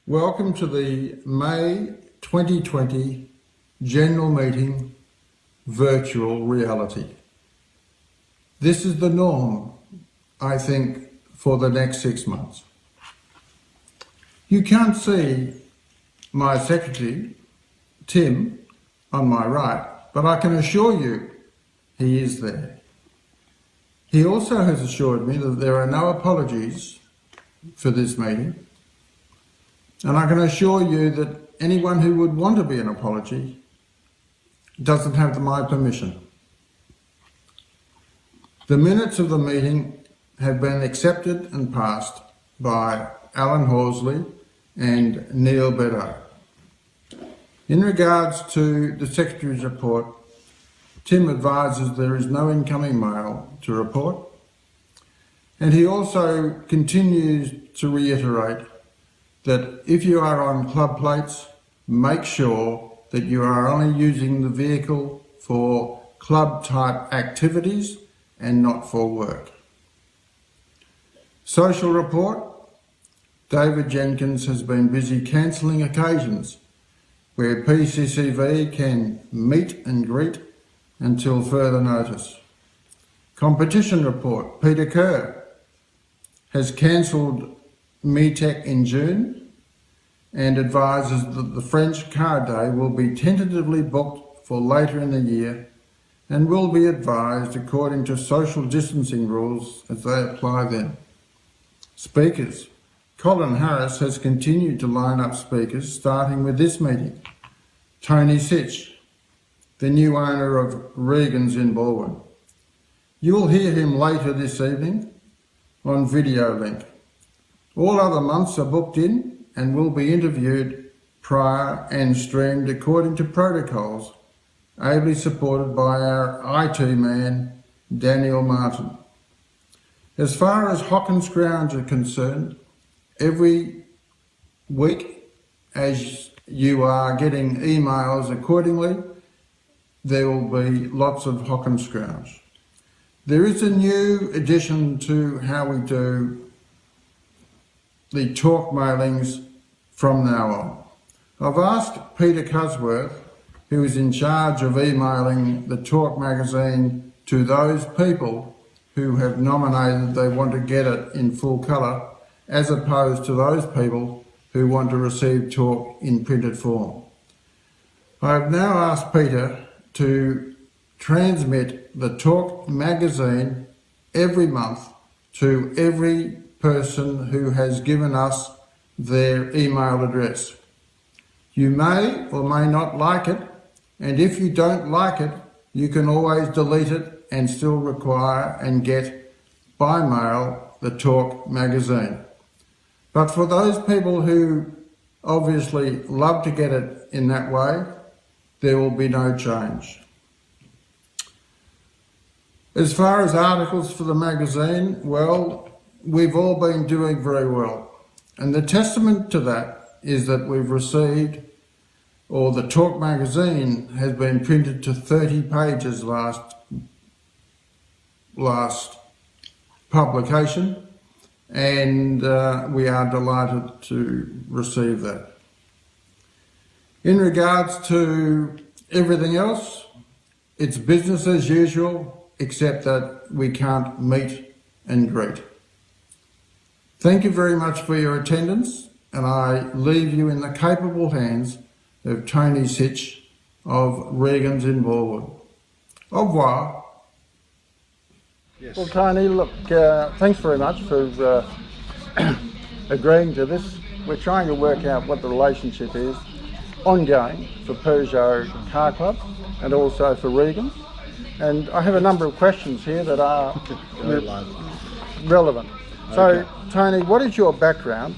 Welcome to the May 2020 General Meeting Virtual Reality. This is the norm, I think, for the next 6 months. You can't see my secretary, Tim, on my right, but I can assure you he is there. He also has assured me that there are no apologies for this meeting. And I can assure you that anyone who would want to be an apology doesn't have my permission. The minutes of the meeting have been accepted and passed by Alan Horsley and Neil Beddoe. In regards to the Secretary's report, Tim advises there is no incoming mail to report, and he also continues to reiterate that if you are on club plates, make sure that you are only using the vehicle for club type activities and not for work. Social report, David Jenkins has been busy cancelling occasions where PCCV can meet and greet until further notice. Competition report, Peter Kerr has cancelled METEC in June and advises that the French Car Day will be tentatively booked for later in the year and will be advised according to social distancing rules as they apply then. Speakers. Colin Harris has continued to line up speakers starting with this meeting. Tony Sitch, the new owner of Regan's in Baldwin. You'll hear him later this evening on video link. All other months are booked in and will be interviewed prior and streamed according to protocols, ably supported by our IT man, Daniel Martin. As far as Hawkins grounds are concerned, every week, as you are getting emails accordingly, there will be lots of Hawkins grounds. There is a new addition to how we do the talk mailings from now on. I've asked Peter Cusworth, who is in charge of emailing the talk magazine to those people who have nominated they want to get it in full colour, as opposed to those people who want to receive talk in printed form. I have now asked Peter to transmit the talk magazine every month to every person who has given us their email address. You may or may not like it, and if you don't like it, you can always delete it and still require and get by mail the talk magazine. But for those people who obviously love to get it in that way, there will be no change. As far as articles for the magazine, well, we've all been doing very well. And the testament to that is that we've received, or the Talk magazine has been printed to 30 pages last publication, and we are delighted to receive that. In regards to everything else, it's business as usual, except that we can't meet and greet. Thank you very much for your attendance, and I leave you in the capable hands of Tony Sitch of Regan's in Baldwin. Au revoir. Yes. Well, Tony, look, thanks very much for agreeing to this. We're trying to work out what the relationship is ongoing for Peugeot Car Club and also for Regan. And I have a number of questions here that are relevant. So, Tony, what is your background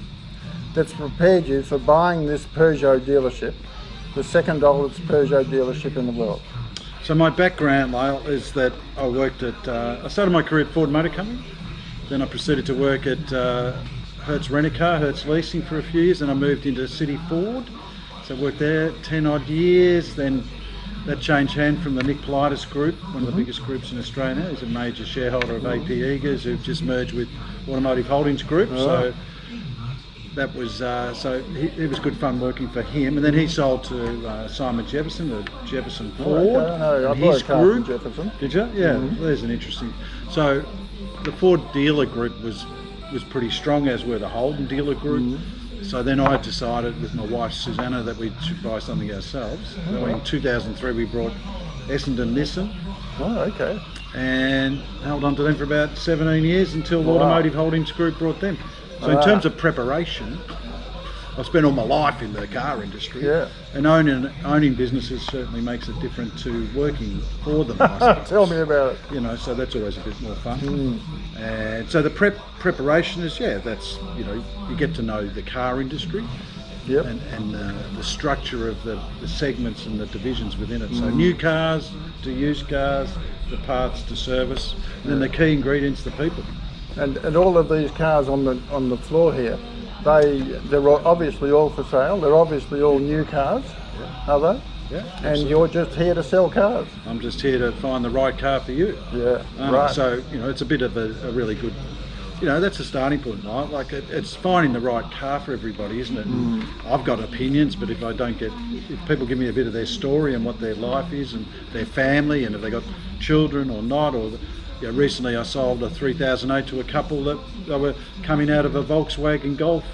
that's prepared you for buying this Peugeot dealership, the second oldest Peugeot dealership in the world? So my background, Lyle, is that I worked at, I started my career at Ford Motor Company, then I proceeded to work at Hertz Rent-A-Car, Hertz Leasing for a few years, and I moved into City Ford. So I worked there 10 odd years, then that changed hand from the Nick Politis Group, one of the biggest groups in Australia. He's a major shareholder of AP Eagers, who've just merged with Automotive Holdings Group. So that was so it was good fun working for him, and then he sold to Simon Jefferson, the Jefferson Ford, Okay, I know. I and bought his a car from group. Jefferson. Did you? Yeah, there's an interesting. So the Ford dealer group was pretty strong, as were the Holden dealer group. So then I decided with my wife Susanna that we should buy something ourselves. So in 2003 we brought Essendon Nissan Oh, okay. and held on to them for about 17 years until Wow. Automotive Holdings Group brought them. So in Wow. terms of preparation, I've spent all my life in the car industry, Yeah. and owning businesses certainly makes it different to working for them, I suppose. Tell me about it. You know, so that's always a bit more fun. And so the preparation is, that's, you get to know the car industry Yep. and the structure of the segments and the divisions within it. So new cars to used cars, the parts to service, and then the key ingredients, the people. And all of these cars on the floor here, they're obviously all for sale. They're obviously all new cars, are they? Yeah, And absolutely. you're just here to sell cars. I'm just here to find the right car for you. Yeah. Right. So, it's a bit of a really good, that's a starting point, right? Like it's finding the right car for everybody, isn't it? And I've got opinions, but if people give me a bit of their story and what their life is and their family and if they got children or not, or recently I sold a 3008 to a couple that they were coming out of a Volkswagen Golf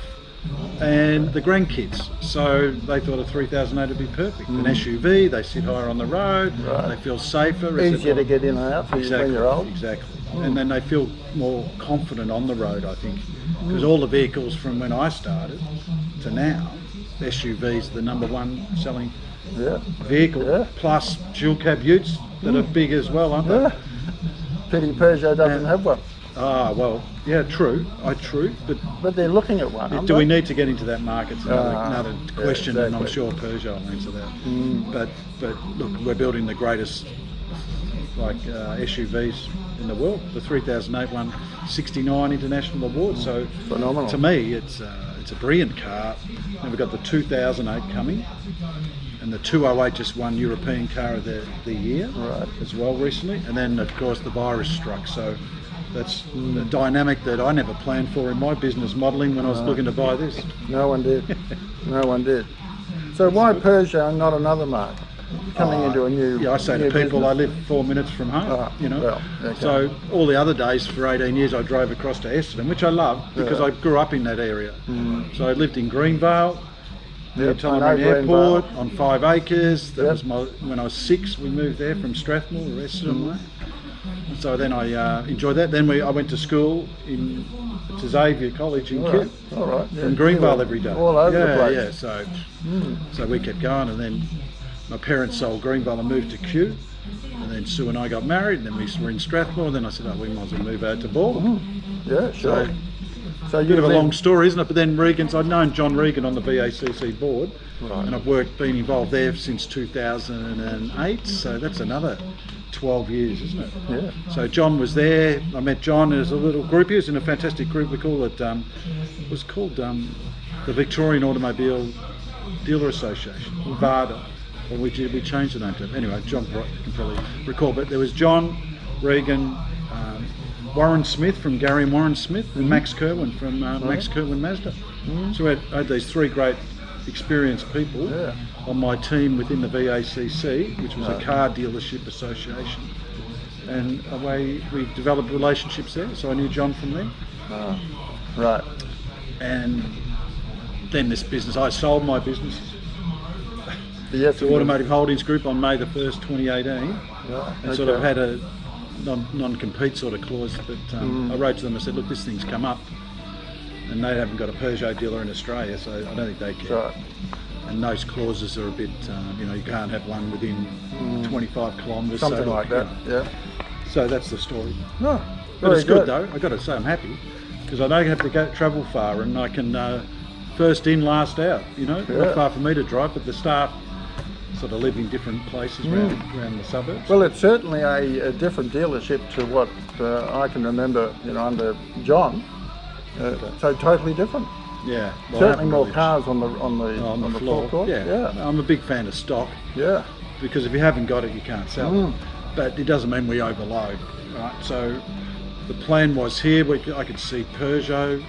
and the grandkids, so they thought a 3008 would be perfect. An SUV, they sit higher on the road, Right. they feel safer. Easier to get in and out for when you're old. Exactly. And then they feel more confident on the road, I think, because all the vehicles from when I started to now, SUVs the number one selling Yeah. vehicle, Yeah. plus dual cab utes that are big as well, aren't they? Yeah. Pity Peugeot doesn't have one, Ah, well, yeah, true, but but they're looking at one. aren't do we they? need to get into that market? It's another yeah, question, and I'm exactly. sure Peugeot will answer that. But look, we're building the greatest SUVs in the world. The 3008 won 69 international awards. So Phenomenal. to me, it's a brilliant car. And we've got the 2008 coming, and the 208 just won European Car of the Year Right. as well recently. And then of course the virus struck. So that's a dynamic that I never planned for in my business modelling when I was looking to buy this. No one did. No one did. So why Peugeot and not another marque? Coming into a new. Yeah, I say to new people, business? I live 4 minutes from home. Well, okay. So all the other days for 18 years, I drove across to Essendon, which I loved because I grew up in that area. So I lived in Greenvale, near Yep, I know Tullamarine Airport, Greenvale. on 5 acres. That Yep. was when I was 6. We moved there from Strathmore or Essendon Way. So then I enjoyed that. Then I went to school to Xavier College in Kew. All right. Yeah. From Greenvale every day. All over the place. Yeah. So we kept going, and then my parents sold Greenvale and moved to Kew, and then Sue and I got married, and then we were in Strathmore. And then I said, we might as well move out to Ball. Yeah, sure. So Bit of a long story, isn't it? But then I'd known John Regan on the VACC board, Right. and I've been involved there since 2008. So that's another 12 years, isn't it? Yeah. So John was there. I met John as a little group. He was in a fantastic group. We call it. It was called the Victorian Automobile Dealer Association, VADA. Or we changed the name to it. Anyway, John can probably recall. But there was John, Regan, Warren Smith from Gary and Warren Smith, and Max Kerwin from Max Kerwin Mazda. So I had these three great experienced people on my team within the VACC, which was a car dealership association. And we developed relationships there. So I knew John from there. Right. And then this business, I sold my business Yes. to Automotive Holdings Group on May the 1st, 2018, Right. and sort of had a non-compete sort of clause. But I wrote to them and said, look, this thing's come up, and they haven't got a Peugeot dealer in Australia, so I don't think they care. Right. And those clauses are a bit, you can't have one within 25 kilometres. Something so, like that. Yeah. So that's the story. No. But it's good though. I got to say I'm happy because I don't have to travel far, and I can first in, last out. Not far for me to drive, but the staff sort of live in different places around the suburbs. Well, it's certainly a different dealership to what I can remember, under John. So totally different. Yeah, well, Certainly more really cars on the forecourt. Yeah, I'm a big fan of stock. Yeah. Because if you haven't got it, you can't sell it. But it doesn't mean we overload, right? So the plan was here. I could see Peugeot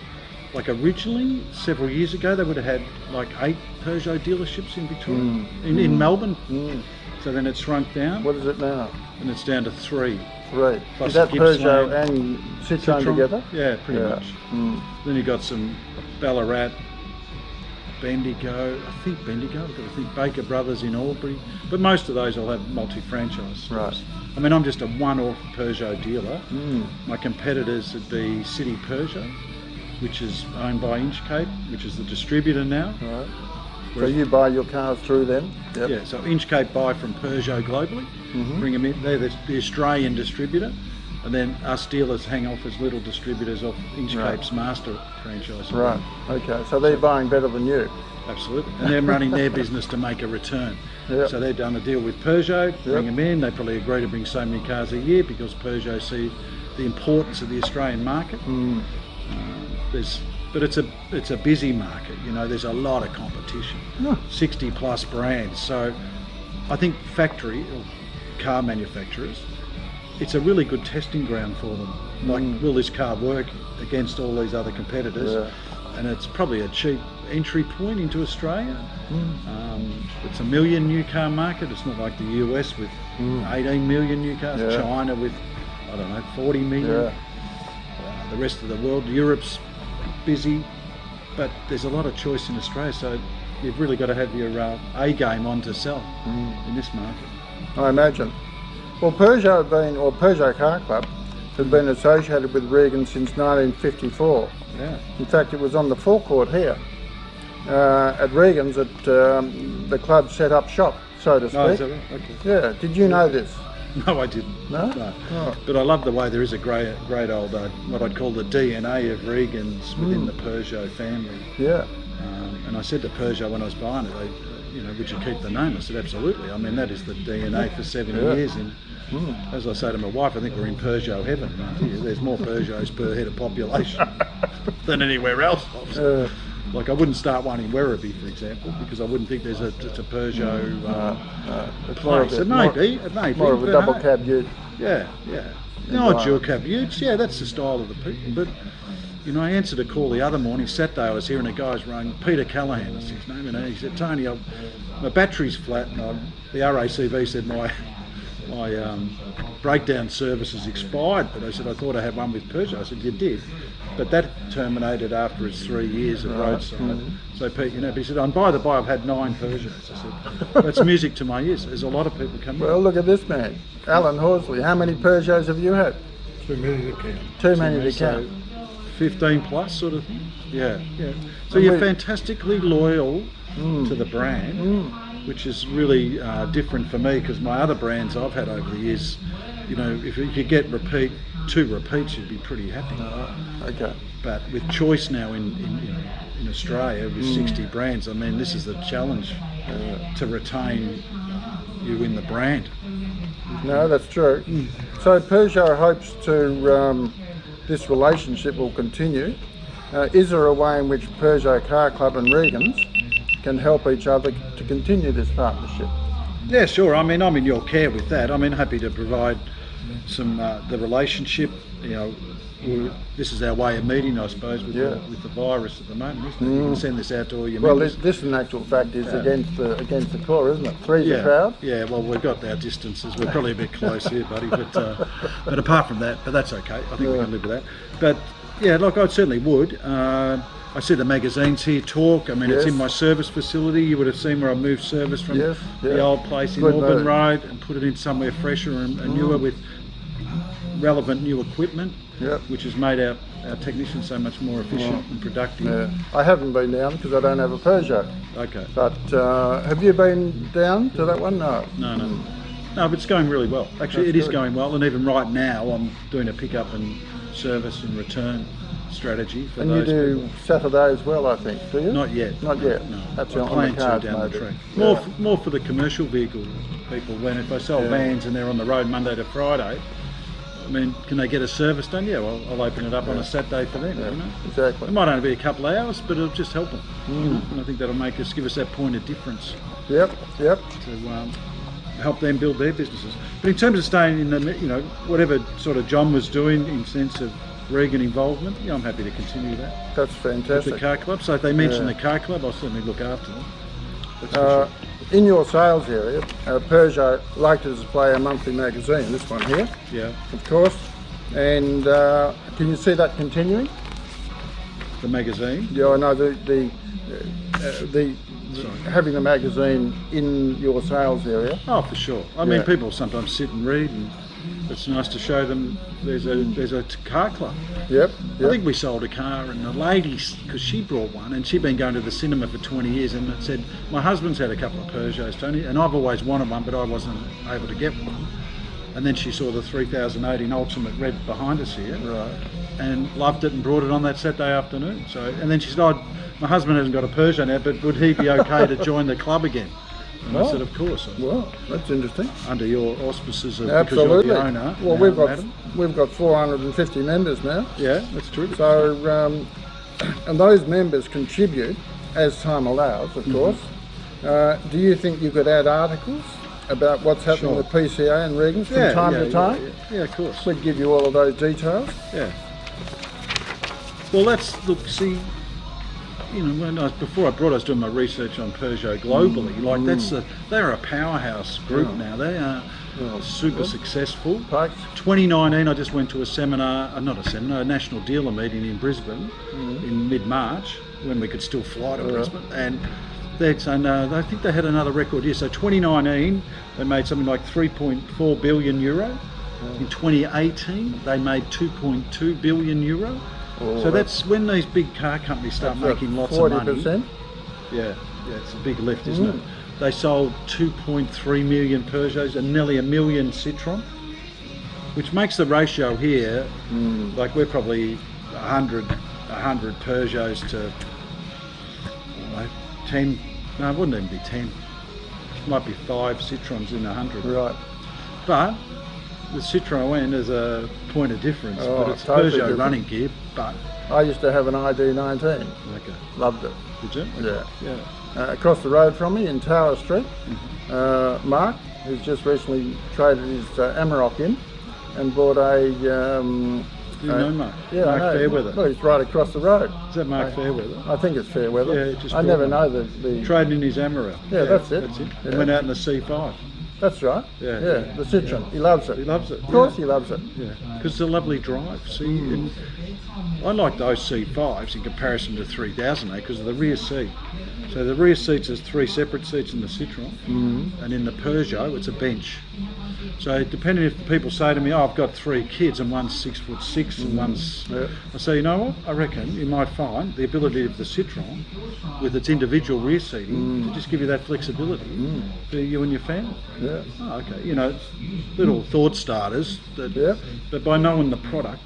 like originally, several years ago, they would have had like 8 Peugeot dealerships in Victoria, in Melbourne. So then it shrunk down, What is it now? and it's down to 3. 3. Plus Is that Gippsland. Peugeot and Sitch owned Citroen. together? Yeah, pretty Yeah. much. Then you got some Ballarat, Bendigo, I think Bendigo, I've got to think Baker Brothers in Albury, but most of those will have multi-franchise stores. Right. I mean, I'm just a one-off Peugeot dealer. My competitors would be City Peugeot, which is owned by Inchcape, which is the distributor now. Right. So you buy your cars through them? Yep. Yeah, so Inchcape buy from Peugeot globally, bring them in. They're the Australian distributor, and then us dealers hang off as little distributors of Inchcape's master franchise. Right. Okay. So they're buying better than you. Absolutely, and they're running their business to make a return. Yep. So they've done a deal with Peugeot, bring them in. They probably agree to bring so many cars a year because Peugeot see the importance of the Australian market. But it's a busy market. You know, there's a lot of competition. 60 plus brands. So I think factory or car manufacturers, it's a really good testing ground for them. Like, will this car work against all these other competitors? Yeah. And it's probably a cheap entry point into Australia. It's a million new car market. It's not like the US with 18 million new cars. Yeah. China with, I don't know, 40 million. Yeah. The rest of the world, Europe's busy, but there's a lot of choice in Australia. So you've really got to have your A game on to sell in this market. I imagine. Well, Peugeot Car Club has been associated with Regan since 1954. Yeah. In fact, it was on the forecourt here at Regan's that the club set up shop, so to speak. Oh, is that right? Okay. Yeah. Did you know this? No, I didn't. No? No. Oh. But I love the way there is a great old, what I'd call the DNA of Regan's within the Peugeot family. Yeah. And I said to Peugeot when I was buying it, would you keep the name? I said, absolutely. I mean, that is the DNA for 70 years. And as I say to my wife, I think we're in Peugeot heaven. There's more Peugeots per head of population than anywhere else. Like, I wouldn't start one in Werribee, for example, because I wouldn't think it's a Peugeot It's more of place. a- It may be. More of a but double hey, cab ute. Yeah. No, dual cab utes. Yeah, that's the style of the people. But I answered a call the other morning. Saturday I was here, and a guy's rang, Peter Callahan, that's his name, and he said, Tony, my battery's flat, and the RACV said my breakdown service has expired. But I said, I thought I had one with Peugeot. I said, you did, but that terminated after its 3 years of roadside. So Pete, but he said, and by the by, I've had 9 Peugeots. I said, that's music to my ears. There's a lot of people coming. Well, look at this man, Alan Horsley. How many Peugeots have you had? Too many to count. Too many to So, count. 15 plus sort of thing. Yeah. So you're fantastically loyal to the brand, which is really different for me, because my other brands I've had over the years, if you could get 2 repeats, you'd be pretty happy. Okay. But with choice now in Australia with 60 brands, I mean, this is the challenge to retain you in the brand. No, that's true. So Peugeot hopes to this relationship will continue. Is there a way in which Peugeot Car Club and Regan's can help each other to continue this partnership? Yeah, sure. I mean, I'm in your care with that. I mean, happy to provide some the relationship. This is our way of meeting, I suppose, with the virus at the moment, isn't it? You can send this out to all your Well, members. this in actual fact is against the core, isn't it? Three's a crowd. Yeah, well, we've got our distances. We're probably a bit close here, buddy. But apart from that, but that's okay. I think we can live with that. But yeah, look, I certainly would. I see the magazines here talk. I mean, it's in my service facility. You would have seen where I moved service from the old place in Auburn Road and put it in somewhere fresher and newer with relevant new equipment, which has made our technicians so much more efficient and productive. Yeah. I haven't been down because I don't have a Peugeot. Okay. But have you been down to that one? No. No, but it's going really well. Actually, it is going well, and even right now, I'm doing a pickup and service and return strategy for And those you do people. Saturday as well, I think, do you? Not yet. Not yet. No. That's I on plan the cards, to down the maybe. track. Yeah. More for the commercial vehicle people. When if I sell vans and they're on the road Monday to Friday, I mean, can they get a service done? Yeah, well, I'll open it up on a Saturday for them. Yeah, You know? exactly. It might only be a couple of hours, but it'll just help them. And I think that'll give us that point of difference Yep. to help them build their businesses. But in terms of staying in the, whatever sort of John was doing in sense of Regan involvement, yeah, I'm happy to continue that That's with the fantastic. car club. So if they mention Yeah. the car club, I'll certainly look after them. That's for sure. In your sales area, Peugeot like to display a monthly magazine, this one here, Yeah, of course. And can you see that continuing? the magazine. Yeah, I know having the magazine in your sales area. Oh, for sure. I mean, Yeah. people sometimes sit and read, and it's nice to show them there's a car club. Yep. I think we sold a car, and the lady, because she brought one, and she'd been going to the cinema for 20 years, and it said, my husband's had a couple of Peugeots, Tony, and I've always wanted one, but I wasn't able to get one. And then she saw the 3018 Ultimate Red behind us here, Right. and loved it and brought it on that Saturday afternoon. So, and then she said, oh, my husband hasn't got a Peugeot now, but would he be okay to join the club again? And I Oh. said, of course. Well, that's interesting. Under your auspices of Absolutely. because you're the owner. Well, now, we've got 450 members now. Yeah, that's true. So, and those members contribute as time allows, of course. Do you think you could add articles about what's happening Sure. with PCA and Regans from time to time? Yeah, of course. We'd give you all of those details. Yeah. Well, see, you know, before I was doing my research on Peugeot globally. Like they're a powerhouse group now. They are super successful. Right. 2019, I just went to a seminar, a national dealer meeting in Brisbane in mid-March when we could still fly to Brisbane, and I think they had another record year. So 2019, they made something like 3.4 billion euro. In 2018, they made 2.2 billion euro. Oh, So that's when these big car companies start that's making lots of money. 40%. Yeah, it's a big lift, isn't it? They sold 2.3 million Peugeots and nearly 1 million Citroën, which makes the ratio here, like we're probably 100 Peugeots to, I don't know, 10, no, it wouldn't even be 10. It might be 5 Citroëns in 100. Right. But the Citroën is a point of difference, Oh, but it's totally Peugeot different. running gear, but I used to have an ID19. okay. Loved it. Did you? Yeah. Yeah. Across the road from me in Tower Street, Mark, who's just recently traded his Amarok in and bought a... You know Mark? Yeah, Mark I know. Fairweather. Well, he's right across the road. Is that Mark Fairweather? I think it's Fairweather. Yeah, just I bought never one. know the... Trading in his Amarok. Yeah, that's it. That's it. Yeah. And went out in the C5. That's right. Yeah. The Citroën. He loves it. He loves it. Of course he loves it. Yeah, because it's a lovely drive. See, and I like those C5s in comparison to 3008 because of the rear seat. So the rear seats is 3 separate seats in the Citroën, and in the Peugeot it's a bench. So depending if people say to me, "Oh, I've got 3 kids and one's 6'6" and one's," Yeah. I say, you know what? I reckon you might find the ability of the Citroën, with its individual rear seating, to just give you that flexibility for you and your family. Yeah. Oh, okay. You know, it's little thought starters. Yeah. But by knowing the product,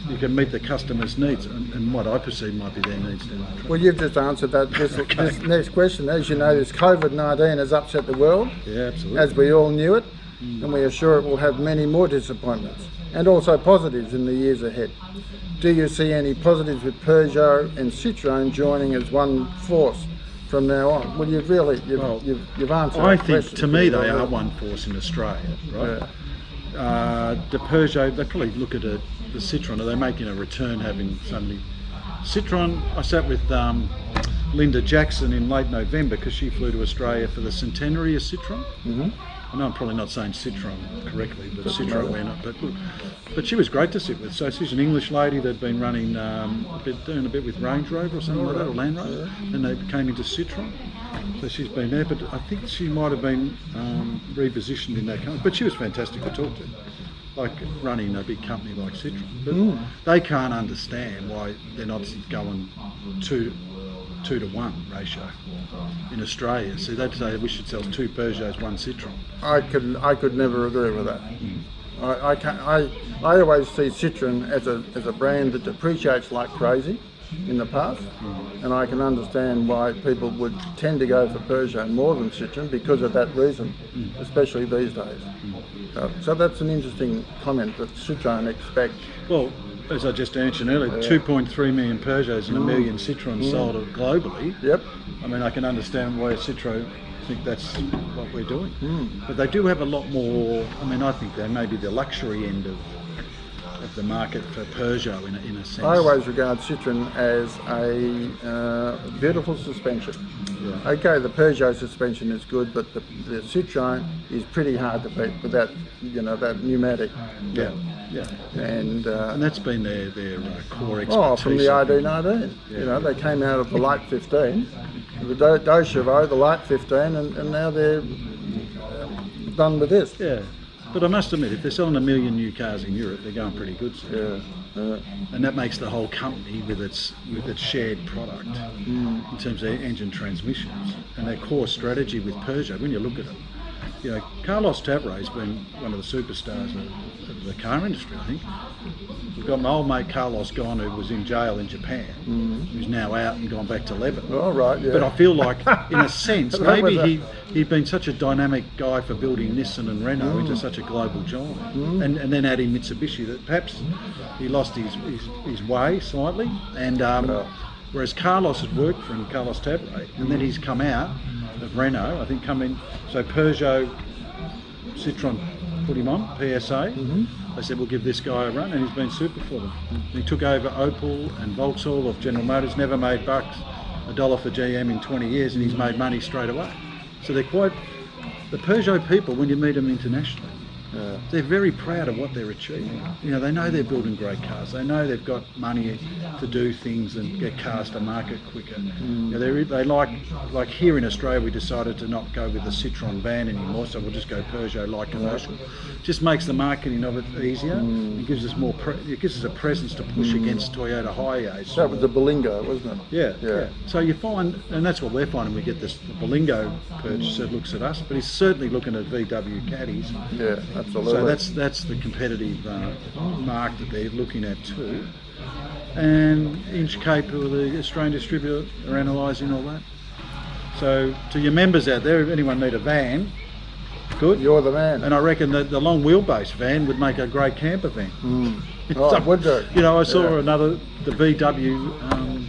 you can meet the customer's needs and what I perceive might be their needs down the track. Well, you've just answered that. This next question. As you know, this COVID-19 has upset the world, Yeah, absolutely. as we all knew it, and we are sure it will have many more disappointments and also positives in the years ahead. Do you see any positives with Peugeot and Citroën joining as one force from now on? Well, you've answered. I that think question to me they pretty are well. one force in Australia, right? Yeah. The Peugeot, they probably look at the Citroën. Are they making a return having so many? Citroën, I sat with Linda Jackson in late November because she flew to Australia for the centenary of Citroën. I know I'm probably not saying Citroën correctly, but Citroën. But she was great to sit with. So she's an English lady that'd been running doing a bit with Range Rover or something like that, or Land Rover, and they came into Citroën. So she's been there, but I think she might have been repositioned in that company. But she was fantastic to talk to, like running a big company like Citroën. But they can't understand why they're not going 2 to 1 ratio in Australia. See, they'd say we should sell 2 Peugeots, 1 Citroën. I could never agree with that. I always see Citroën as a brand that depreciates like crazy in the past, and I can understand why people would tend to go for Peugeot more than Citroën because of that reason, especially these days. So that's an interesting comment that Citroën expect. Well, as I just mentioned earlier, 2.3 million Peugeots and 1 million Citroëns sold globally. Yep. I mean, I can understand why Citroën think that's what we're doing. But they do have a lot more. I mean, I think they may be the luxury end of the market for Peugeot in a sense. I always regard Citroen as a beautiful suspension. Yeah. Okay, the Peugeot suspension is good, but the Citroen is pretty hard to beat with that, that pneumatic. Yeah, yeah. And that's been their core expertise. oh, from the I think. ID19. Yeah. They came out of the light 15, the Dos Chevaux, the light 15, and now they're done with this. Yeah. But I must admit, if they're selling 1 million new cars in Europe, they're going pretty good. So. Yeah. And that makes the whole company with its shared product in terms of engine transmissions and their core strategy with Peugeot. When you look at it, Carlos Tavares has been one of the superstars of the car industry. I think we've got my old mate Carlos gone, who was in jail in Japan, who's now out and gone back to Lebanon. Oh, right, yeah. But I feel like, in a sense, Right with maybe he'd been such a dynamic guy for building Nissan and Renault into such a global giant, and then adding Mitsubishi, that perhaps he lost his way slightly. And whereas Carlos had worked for him, Carlos Tavares, and then he's come out of Renault, I think, so Peugeot, Citroen put him on, PSA. They said, we'll give this guy a run, and he's been super for them. He took over Opel and Vauxhall of General Motors, never made bucks, $1 for GM in 20 years, and he's made money straight away. So they're quite, the Peugeot people, when you meet them internationally, they're very proud of what they're achieving. They know they're building great cars. They know they've got money to do things and get cars to market quicker. They like here in Australia, we decided to not go with the Citroen van anymore, so we'll just go Peugeot light commercial. Just makes the marketing of it easier. It gives us it gives us a presence to push against Toyota Hiace. That was the Berlingo, wasn't it? Yeah. So you find, and that's what we're finding, we get this Berlingo purchaser looks at us, but he's certainly looking at VW caddies. Yeah, absolutely. So that's the competitive mark that they're looking at too. And Inchcape, who are the Australian distributor, are analysing all that. So to your members out there, if anyone need a van, good. You're the man. And I reckon that the long wheelbase van would make a great camper van. Oh, it would do. I saw the VW,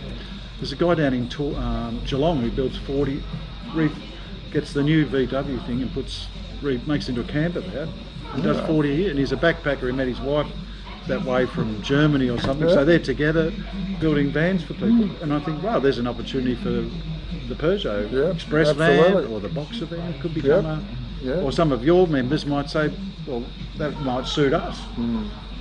there's a guy down in Geelong who builds 40, gets the new VW thing and makes it into a camper van. He does 40 a year, and he's a backpacker. He met his wife that way from Germany or something. So they're together building vans for people. And I think, wow, there's an opportunity for the Peugeot Express van or the Boxer van. It could become or some of your members might say, well, that might suit us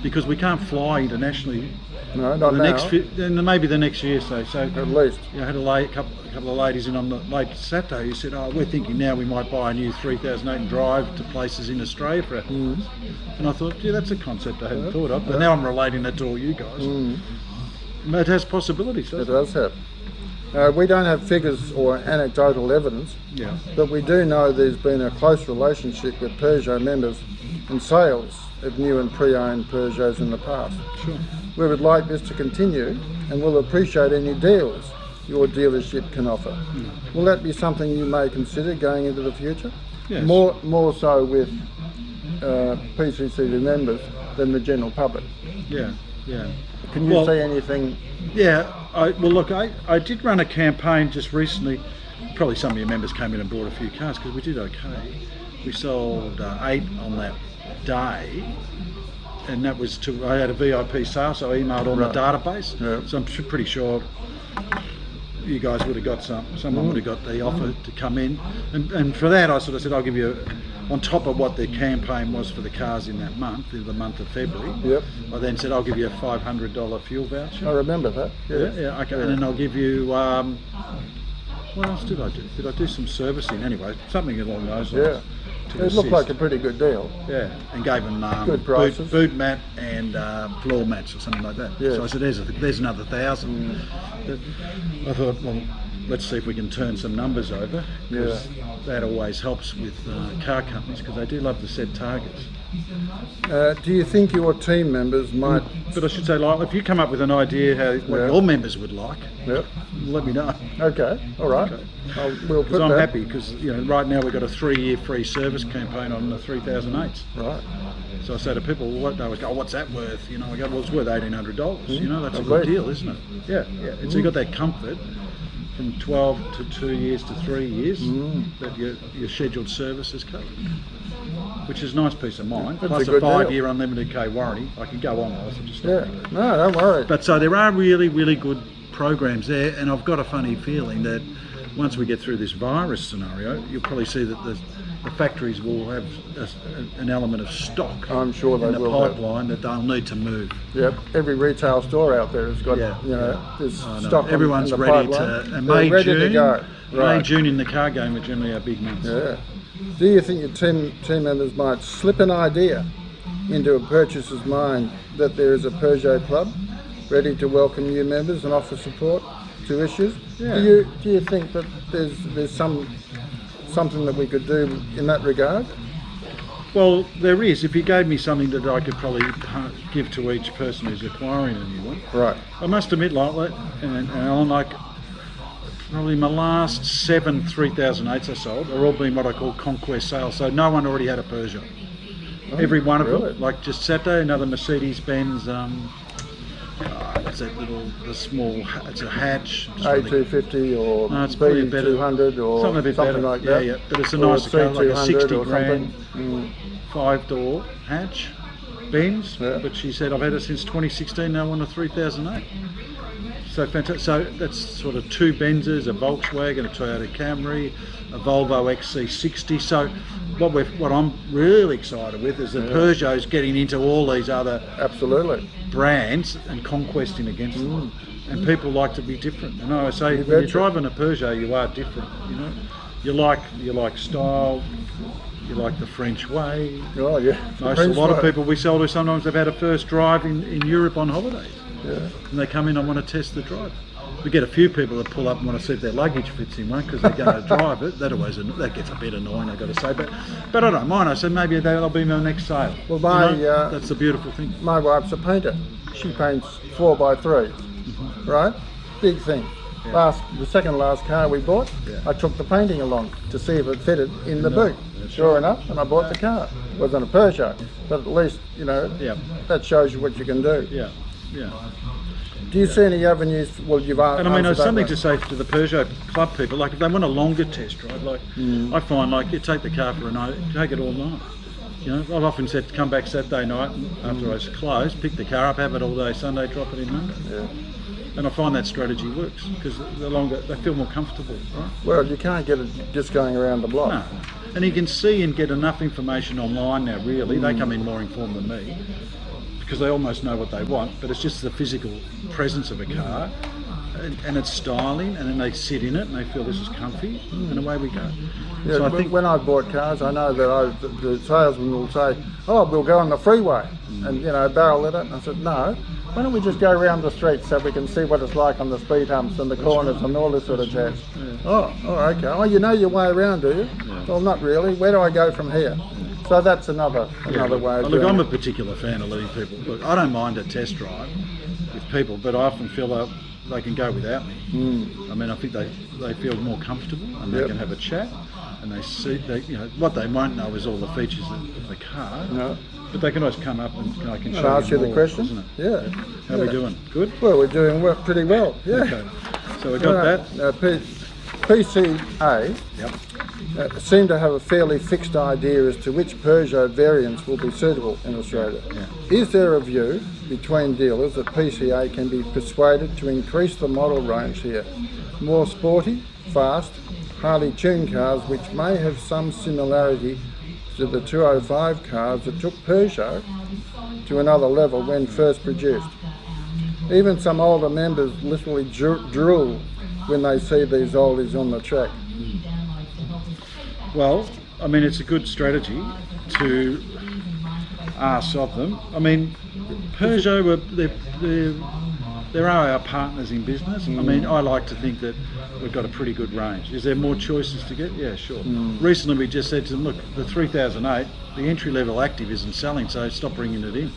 because we can't fly internationally. No, not now. Then maybe the next year, so at least. I had a couple of ladies in on the late Saturday who said, we're thinking now we might buy a new 3008 and drive to places in Australia for and I thought, that's a concept I hadn't thought of, but now I'm relating it to all you guys. It has possibilities, doesn't it? It does have. We don't have figures or anecdotal evidence, but we do know there's been a close relationship with Peugeot members and sales of new and pre-owned Peugeots in the past. Sure. We would like this to continue and will appreciate any deals your dealership can offer. Will that be something you may consider going into the future? Yes. More so with PCCV members than the general public. Yeah. Can you see anything? Yeah, I did run a campaign just recently. Probably some of your members came in and bought a few cars because we did okay. We sold 8 on that day, and that was I had a VIP sale, so I emailed on the database. So I'm pretty sure you guys would have got someone would have got the offer to come in, and for that I sort of said I'll give you on top of what the campaign was for the cars in that month, the month of February. I then said I'll give you a $500 fuel voucher. I remember that. Okay. And then I'll give you what else did I do? Did I do some servicing anyway? Something along those lines. It looked like a pretty good deal. And gave them good prices. boot mat and floor mats or something like that. So I said, there's another 1,000. I thought, well, let's see if we can turn some numbers over, because that always helps with car companies, because they do love to set targets. Do you think your team members might... But I should say, like, if you come up with an idea what your members would like, let me know. Okay, all right. Okay. We'll put I'm that. happy because right now we've got a 3-year free service campaign on the 3008s. Right. So I say to people, they always go, what's that worth? I go, well, it's worth $1,800. That's a At good least. deal, isn't it? Yeah. So you got that comfort. from 12 to 2 years to 3 years that your scheduled service is covered, which is a nice peace of mind. That's Plus a good 5-year unlimited K warranty. I could go on, I just Yeah, no, don't worry. But so there are really, really good programs there, and I've got a funny feeling that once we get through this virus scenario, you'll probably see that the factories will have an element of stock I'm sure they in the will have. pipeline that they'll need to move. Yep, every retail store out there has got, there's I know. stock Everyone's in the ready pipeline. to, and They're May, ready June, to go. Right. May, June in the car game are generally our big months. Yeah. Do you think your team members might slip an idea into a purchaser's mind that there is a Peugeot club ready to welcome new members and offer support to issues? Yeah. Do you think that there's something that we could do in that regard? Well, there is. If you gave me something that I could probably give to each person who's acquiring a new one. Right. I must admit, like, and on like probably my last 7 3008s I sold are all been what I call conquest sales. So no one already had a Peugeot. Every one of really? them. Like just Saturday, another Mercedes-Benz. It's that little, the small. It's a hatch. A250 or No, it's probably a better, B200 or something a bit something better. like that. Yeah, but it's a Or nicer car, like a C200 60 or grand, something. 5-door hatch, Benz. Yeah. But she said I've had it since 2016. Now I want a 3008. So fantastic. So that's sort of 2 Benzes, a Volkswagen, a Toyota Camry, a Volvo XC60. So what I'm really excited with is that Peugeot's getting into all these other Absolutely. brands and conquesting against them. And people like to be different. And I always say, when betcha. you're driving a Peugeot, you are different. You know, you like style, you like the French way. Oh yeah. A lot of people we sell to, sometimes they've had a first drive in Europe on holidays. Yeah. And they come in and want to test the drive. We get a few people that pull up and want to see if their luggage fits in one because they're going to drive it. That gets a bit annoying, I've got to say. But I don't mind. I said maybe that'll be my next sale. Well, that's the beautiful thing. my wife's a painter. She paints 4x3, right? Big thing. Yeah. The second last car we bought, I took the painting along to see if it fitted in the boot. Sure enough, and I bought the car. It wasn't a Peugeot, but at least that shows you what you can do. Yeah, yeah. Do you see any avenues? Well, you've asked. And I mean, there's something to say to the Peugeot club people. Like, if they want a longer test drive, like I find, like you take the car for a night, take it all night. You know, I've often said, come back Saturday night after I was closed, pick the car up, have it all day Sunday, drop it in Monday. Yeah. And I find that strategy works because the longer they feel more comfortable, right? Well, you can't get it just going around the block. No. And you can see and get enough information online now. Really, they come in more informed than me because they almost know what they want. But it's just the physical presence of a car, and its styling, and then they sit in it and they feel this is comfy, and away we go. Yeah, So I think when I bought cars, I know that the salesman will say, "Oh, we'll go on the freeway," and barrel at it. And I said, "No, why don't we just go around the streets so we can see what it's like on the speed humps and the corners and all this sort of jazz?" Oh, okay. Oh, you know your way around, do you? Yeah. Well, not really. Where do I go from here? So that's another way of Look, doing I'm a it. particular fan of letting people. Look, I don't mind a test drive with people, but I often feel that they can go without me. I mean, I think they feel more comfortable and they can have a chat, and they see what they won't know is all the features of the car. No. But they can always come up and I can I'll show ask you the more, question. isn't it? Yeah. How are we doing? Good. Well, we're doing pretty well. Yeah. Okay. So we got that. Now, PCA seem to have a fairly fixed idea as to which Peugeot variants will be suitable in Australia. Yeah. Is there a view between dealers that PCA can be persuaded to increase the model range here? More sporty, fast, highly tuned cars which may have some similarity to the 205 cars that took Peugeot to another level when first produced. Even some older members literally drool when they see these oldies on the track. Well, I mean, it's a good strategy to ask of them. I mean, Peugeot, there are our partners in business. I mean, I like to think that we've got a pretty good range. Is there more choices to get? Yeah, sure. Recently we just said to them, look, the 3008, the entry-level Active isn't selling, so stop bringing it in.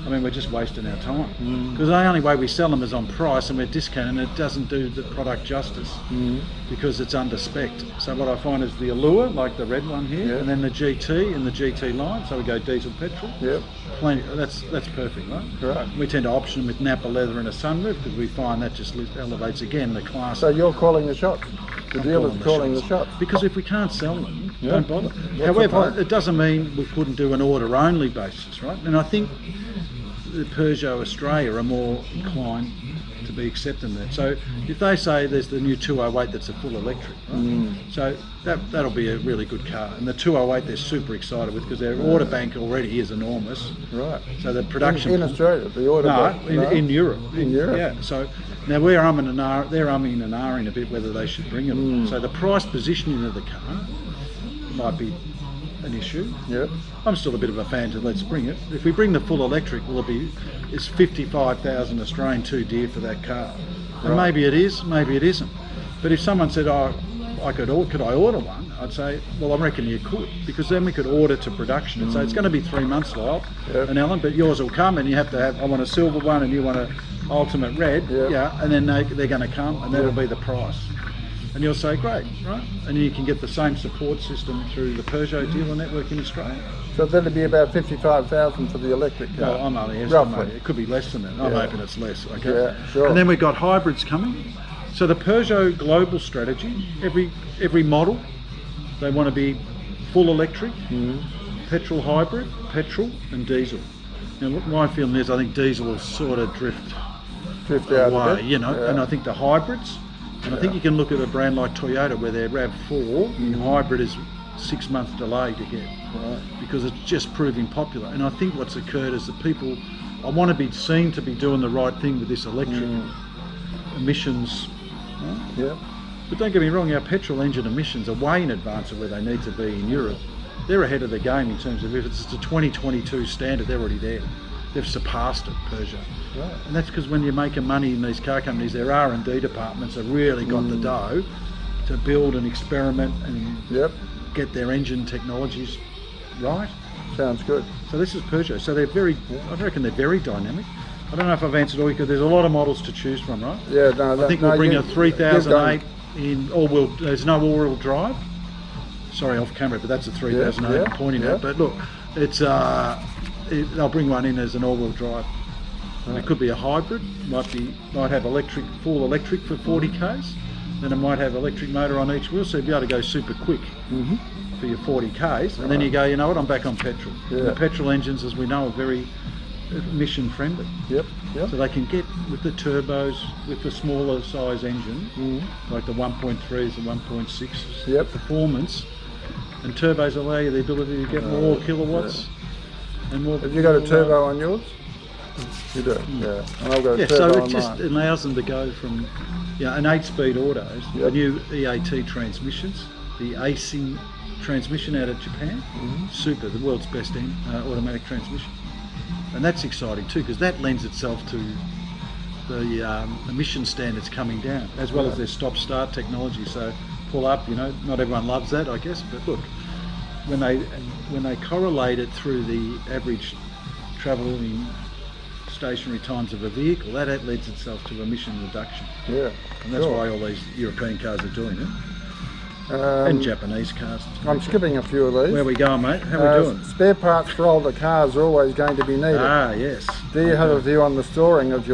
I mean, we're just wasting our time. Because the only way we sell them is on price, and we're discounting, and it doesn't do the product justice because it's under spec. So what I find is the Allure, like the red one here, and then the GT and the GT line. So we go diesel, petrol. Yep. Plenty. That's perfect, right? Right. We tend to option with Napa leather and a sunroof because we find that just elevates again the class. So you're calling the shots. The dealer's calling the shots. Because if we can't sell them, don't bother. What's the However, point? it doesn't mean we couldn't do an order-only basis, right? And I think the Peugeot Australia are more inclined to be accepting that. So if they say there's the new 208 that's a full electric, right? So that'll be a really good car. And the 208 they're super excited with because their order bank already is enormous. Right. So the production in Australia, the order bank. in Europe. In Europe. Yeah. So now they're umming and ahhing a bit whether they should bring it. So the price positioning of the car might be an issue. Yep. I'm still a bit of a fan to let's bring it. If we bring the full electric, is 55,000 Australian too dear for that car? And maybe it is, maybe it isn't. But if someone said, "Oh, could I order one?" I'd say, "Well, I reckon you could," because then we could order to production and say it's going to be 3 months, Lyle and Alan, but yours will come, and you have to have. I want a silver one, and you want a ultimate red, and then they're going to come, and that'll be the price. And you'll say, great, right? And you can get the same support system through the Peugeot dealer network in Australia. So that'd be about 55,000 for the electric car. Well, I'm only roughly. estimating. It could be less than that. I'm hoping it's less. Okay. Yeah, sure. And then we've got hybrids coming. So the Peugeot global strategy, every model, they want to be full electric, petrol hybrid, petrol and diesel. Now what my feeling is, I think diesel will sort of drift out away, a bit. and I think the hybrids, and I think you can look at a brand like Toyota where their RAV4 hybrid is 6 months delay to get, because it's just proving popular. And I think what's occurred is that people, I want to be seen to be doing the right thing with this electric emissions. Yeah. But don't get me wrong, our petrol engine emissions are way in advance of where they need to be in Europe. They're ahead of the game in terms of if it's a 2022 standard, they're already there. They've surpassed it, Peugeot. Right. And that's because when you're making money in these car companies, their R&D departments have really got the dough to build and experiment and get their engine technologies right. Sounds good. So this is Peugeot. So they're I reckon they're very dynamic. I don't know if I've answered all because there's a lot of models to choose from, right? Yeah, no. I think we'll bring a 3008 in all-wheel. There's no all-wheel drive. Sorry, off camera, but that's a 3008 I'm pointing at. But look, it's they'll bring one in as an all-wheel drive. And it could be a hybrid. Might have full electric for 40 k's. Then it might have electric motor on each wheel, so you'll be able to go super quick for your 40 k's. And then you go, you know what? I'm back on petrol. And the petrol engines, as we know, are very emission friendly. Yep. So they can get with the turbos, with the smaller size engine, like the 1.3s and 1.6s, performance, and turbos allow you the ability to get more kilowatts and more. Have you got a turbo on yours? You do, yeah. And I've got a turbo so on it just mine. allows them to go from an 8-speed autos, the new EAT transmissions, the AC transmission out of Japan, super, the world's best automatic transmission. And that's exciting too, because that lends itself to the emission standards coming down, as well as their stop-start technology. So pull up, not everyone loves that, I guess, but look, when they correlate it through the average travelling stationary times of a vehicle, that lends itself to emission reduction. Yeah. And that's why all these European cars are doing it. And Japanese cars. I'm skipping a few of these. Where we going, mate? How we doing? Spare parts for older cars are always going to be needed. Ah, yes. Do you have a view on the storing of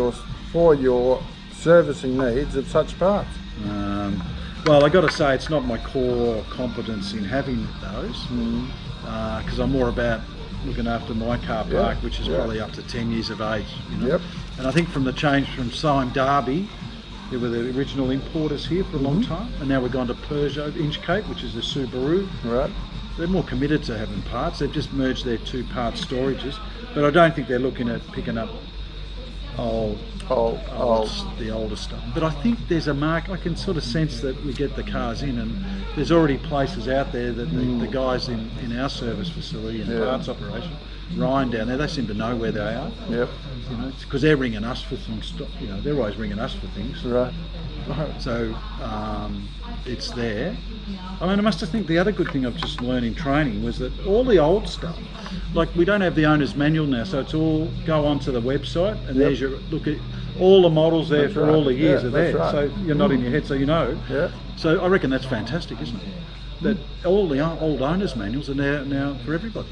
for your servicing needs of such parts? Well, I got to say, it's not my core competence in having those, because I'm more about looking after my car park, which is probably up to 10 years of age. And I think from the change from Sime Derby, they were the original importers here for a long time, and now we've gone to Peugeot Inchcape, which is a Subaru. Right. They're more committed to having parts. They've just merged their 2-part storages, but I don't think they're looking at picking up the older stuff. But I think there's a market. I can sort of sense that we get the cars in, and there's already places out there that the guys in our service facility and parts operation, Ryan down there, they seem to know where they are. Yep. Because they're ringing us for things. They're always ringing us for things. Right. So it's there. I mean, I must have think the other good thing I've just learned in training was that all the old stuff, like we don't have the owner's manual now, so it's all go onto the website and there's your look at all the models there for all the years are there. Right. So you're not in your head, so you know. Yeah. So I reckon that's fantastic, isn't it? That all the old owners' manuals are now for everybody.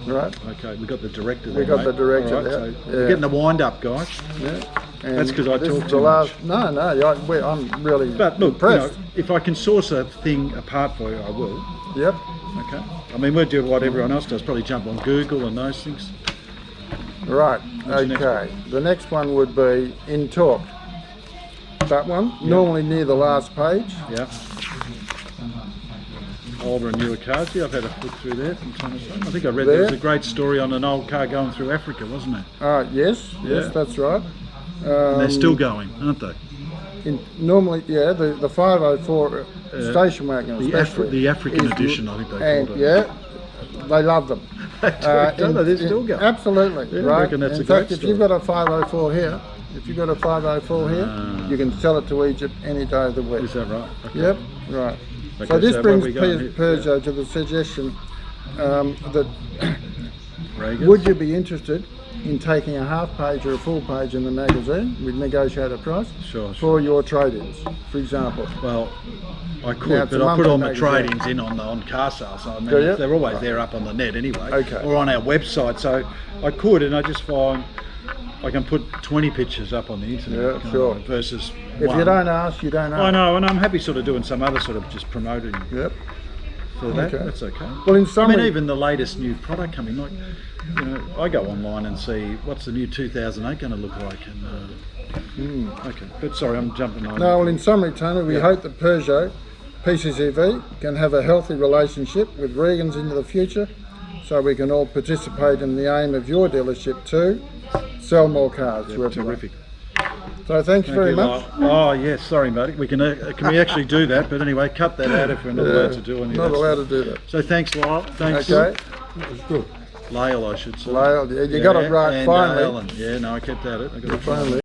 Right. Okay, we got the director there. We got mate. the director All right, there. So we're getting the wind up, guys. Yeah. And That's 'cause I this talk is too the much. last. No, I'm really But look, impressed. if I can source a thing apart for you, I will. Yep. Okay. I mean, we'll do what everyone else does, probably jump on Google and those things. Right. What's the next Okay. The next one would be in talk. That one, normally near the last page. Yeah. Older and newer cars. Yeah, I've had a flick through there from time to time. I think I read there was a great story on an old car going through Africa, wasn't there? Yes, Yeah. that's right. And they're still going, aren't they? Normally, the 504 station wagon, especially The African is- edition, I think they and called it. yeah, they love them. Don't they? They're still going. Absolutely, Yeah, I right. reckon that's in a great fact, if you've got a 504 here, you can sell it to Egypt any day of the week. Is that right? Okay. Yep, right. Okay, so this so brings where we going here? Peugeot to the suggestion that Regan? would you be interested in taking a half page or a full page in the magazine with negotiated price Sure. for your trade-ins, for example? Well, I could, Now, it's but a I put all my monthly magazine. trade-ins in on car sales. So I mean, Do you? they're always there up on the net anyway, Okay. or on our website. So I could, and I just find I can put 20 pictures up on the internet. Yeah, can't sure. I, versus If one. you don't ask, you don't ask. I know, and I'm happy sort of doing some other sort of just promoting Yep. for that. Okay. That's okay. Well, in I summary, mean, even the latest new product coming, like, you know, I go online and see what's the new 2008 going to look like, and okay. But sorry, I'm jumping on. no, well, in summary, Tony, we hope that Peugeot PCCV can have a healthy relationship with Regan's into the future, so we can all participate in the aim of your dealership too, sell more cars. to everyone. Terrific. So thanks very you, much. Lyle. Oh yes, sorry, buddy. We can we actually do that? But anyway, cut that out if we're not allowed to do any. Not of that allowed stuff. to do that. So thanks, Lyle. Thanks. Okay. Lyle, I should say. Lyle, you got it right and, finally. Alan. Yeah, no, I kept at it. I got it Finally.